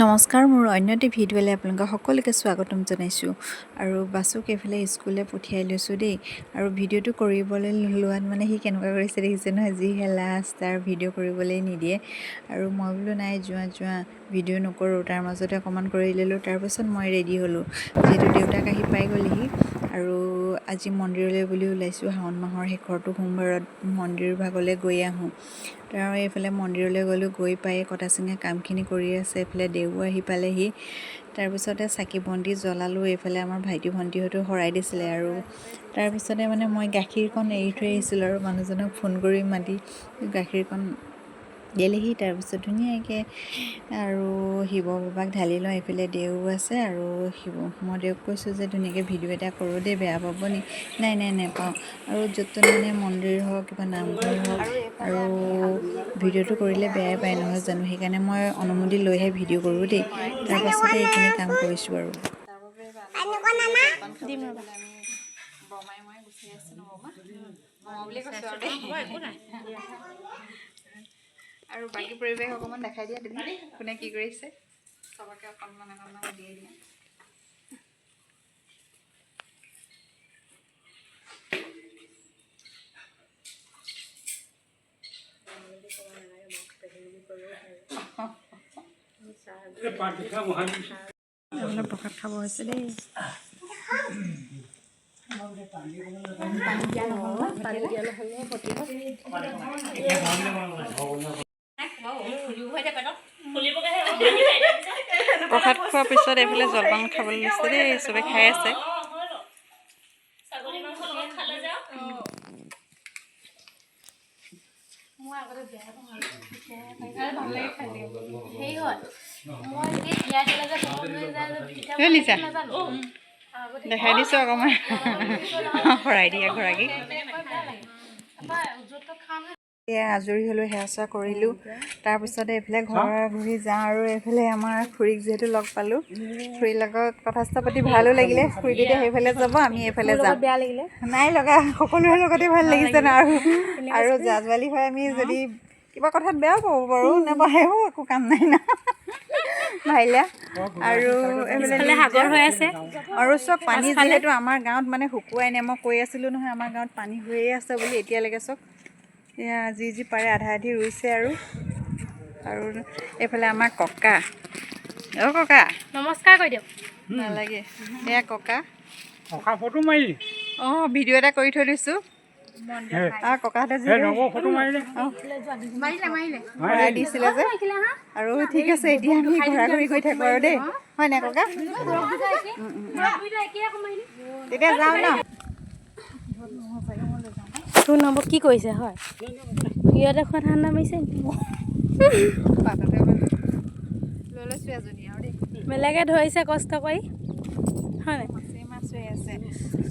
নমস্কাৰ, মোৰ অন্য এটি ভিডিঅ'লৈ আপোনালোকক সকলোকে স্বাগতম জনাইছোঁ। আৰু বাছুক এইফালে স্কুললৈ পঠিয়াই লৈছোঁ দেই। আৰু ভিডিঅ'টো কৰিবলৈ লোৱাত মানে সি কেনেকুৱা কৰিছে দেখিছে নহয়, যিহে লাজ, তাৰ ভিডিঅ' কৰিবলৈ নিদিয়ে। আৰু মই বোলো নাই যোৱা ভিডিঅ' নকৰোঁ, তাৰ মাজতে অকণমান কৰি ল'লোঁ। তাৰপাছত মই ৰেডি হ'লোঁ, যিহেতু দেউতাক আহি পাই গ'লেহি। আৰু আজি মন্দিৰলৈ বুলি ওলাইছোঁ, শাওণ মাহৰ শেষৰটো সোমবাৰত মন্দিৰ ভাগলৈ গৈ আহোঁ। তাৰ এইফালে মন্দিৰলৈ গ'লোঁ, গৈ পাই কটা চিঙা কামখিনি কৰি আছে। এইফালে দেও আহি পালেহি। তাৰপিছতে চাকি বন্তি জ্বলালোঁ। এইফালে আমাৰ ভাইটি ভণ্টিহঁতেও শৰাই দিছিলে। আৰু তাৰপিছতে মানে মই গাখীৰকণ এৰি থৈ আহিছিলোঁ আৰু মানুহজনক ফোন কৰি মাতি গাখীৰকণ দিলেহি। তাৰপিছত ধুনীয়াকৈ আৰু শিৱ বাবাক ঢালি লওঁ। এইফালে দেও আছে আৰু মই দেউক কৈছোঁ যে ধুনীয়াকৈ ভিডিঅ' এটা কৰোঁ দেই, বেয়া পাব নি? নাই নেপাওঁ। আৰু য'ত মানে মন্দিৰ হওক, কিবা নামঘৰ হওক, আৰু ভিডিঅ'টো কৰিলে বেয়াই পায় নহয় জানো, সেইকাৰণে মই অনুমতি লৈহে ভিডিঅ' কৰোঁ দেই। তাৰপাছতে এইখিনি কাম কৰিছোঁ আৰু আৰু বাকী পৰিৱেশ অকণমান দেখাই দিয়া তুমি, কোনে কি কৰিছে চবকে অকণমান দিয়ে দিয়া। প্ৰসাদ খাব হৈছে দেই। প্ৰসাদ খোৱাৰ পিছত এইফালে জলপান খাবলৈ লৈছে দেই, চবে খাই আছে। দেখাই দিছোঁ অকণমান শৰাই দিয়া গৰাকী। এয়া আজৰি হ'লোঁ, সেৱা চেৱা কৰিলোঁ। তাৰপিছতে এইফালে ঘূৰি যাওঁ আৰু এইফালে আমাৰ খুৰীক যিহেতু লগ পালোঁ, খুৰীৰ লগত কথা চথা পাতি ভালো লাগিলে। খুৰী তেতিয়া সেইফালে যাব, আমি এইফালে যাম। বেয়া লাগিলে নাই লগা, সকলোৰে লগতে ভাল লাগিছে ন। আৰু জাজবালি হয়, আমি যদি কিবা কথাত বেয়াও পাব বাৰু, নাপাহেও একো কাম নাই ন ভাইলা। আৰু এইফালে সাগৰ হৈ আছে আৰু চব পানী, যিহেতু আমাৰ গাঁৱত মানে শুকুৱাই নাই। মই কৈ আছিলোঁ নহয় আমাৰ গাঁৱত পানী হৈয়ে আছে বুলি। এতিয়ালৈকে চব এয়া যি পাৰে আধা আধি ৰুইছে। আৰু এইফালে আমাৰ ককা, ককা নমস্কাৰ কৈ দিয়ক। নালাগে, এয়া ককা ফটো মাৰিলি। ভিডিঅ' এটা কৰি থৈ দিছোঁ। ককাহঁতে ভৰাই দিছিলে যে। আৰু ঠিক আছে, এতিয়া আমি ঘূৰা ঘূৰি গৈ থাকোঁ আৰু দেই, হয় নাই ককা? তেতিয়া যাওঁ ন। তোৰ নম্বৰ কি কৰিছে হয়? ইয়াতে খোৱা ঠাণ্ডা মাৰিছে লৈ লৈছোঁ এজনী আৰু দেই। বেলেগে ধৰিছে কষ্ট কৰি, হয় নাই? মাছ হৈ আছে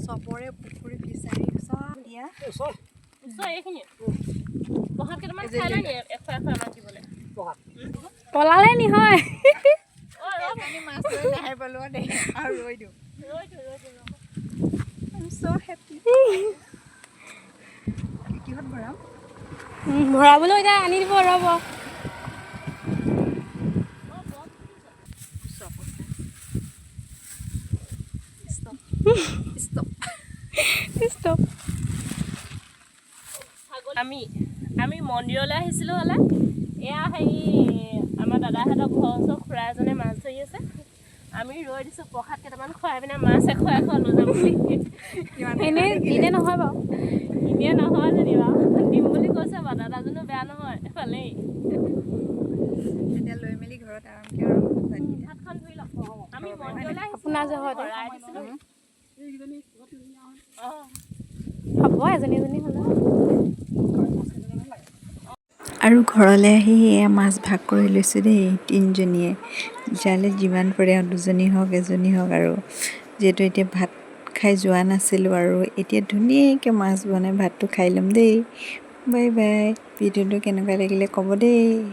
চবৰে, পুখুৰী ফিচাৰী চব দিয়া পলালে নি হয়। মাছ লৈ নাহে পলোৱা দেই, আৰু ৰৈ দিওঁ। কিহত ভৰাম? ভৰাবলৈ এতিয়া আনি দিব, ৰ'ব। আমি মন্দিৰলৈ আহিছিলোঁ হ'লে। এয়া হেৰি আমাৰ দাদাহঁতৰ ঘৰৰ ওচৰ খুৰা এজনে মাছ ধৰি আছে। আমি ৰৈ দিছোঁ প্ৰসাদ কেইটামান খুৱাই পিনে মাছ খুৱাই লৈ যাম বুলি। এনেই দিনে নহয় বাৰু, এনেই নহয় যেনিবা, দিম বুলি কৈছে বাৰু। দাদাজনো বেয়া নহয়, ভালেই। এতিয়া লৈ মেলি ঘৰত আৰামকৈ আৰু হাতখন ধুই লওক। আমি মন্দিৰলৈ আহিছিলোঁ, শৰাই দিছিলোঁ। হ'ব এজনী এজনী হ'লে। আৰু ঘৰলৈ আহি এয়া মাছ ভাগ কৰি লৈছোঁ দেই, তিনিজনীয়ে। যালৈ যিমান পাৰে আৰু দুজনী হওক এজনী হওক। আৰু যিহেতু এতিয়া ভাত খাই যোৱা নাছিলোঁ, আৰু এতিয়া ধুনীয়াকৈ মাছ বনাই ভাতটো খাই ল'ম দেই। Bye bye. ভিডিঅ'টো কেনেকুৱা লাগিলে ক'ব দেই।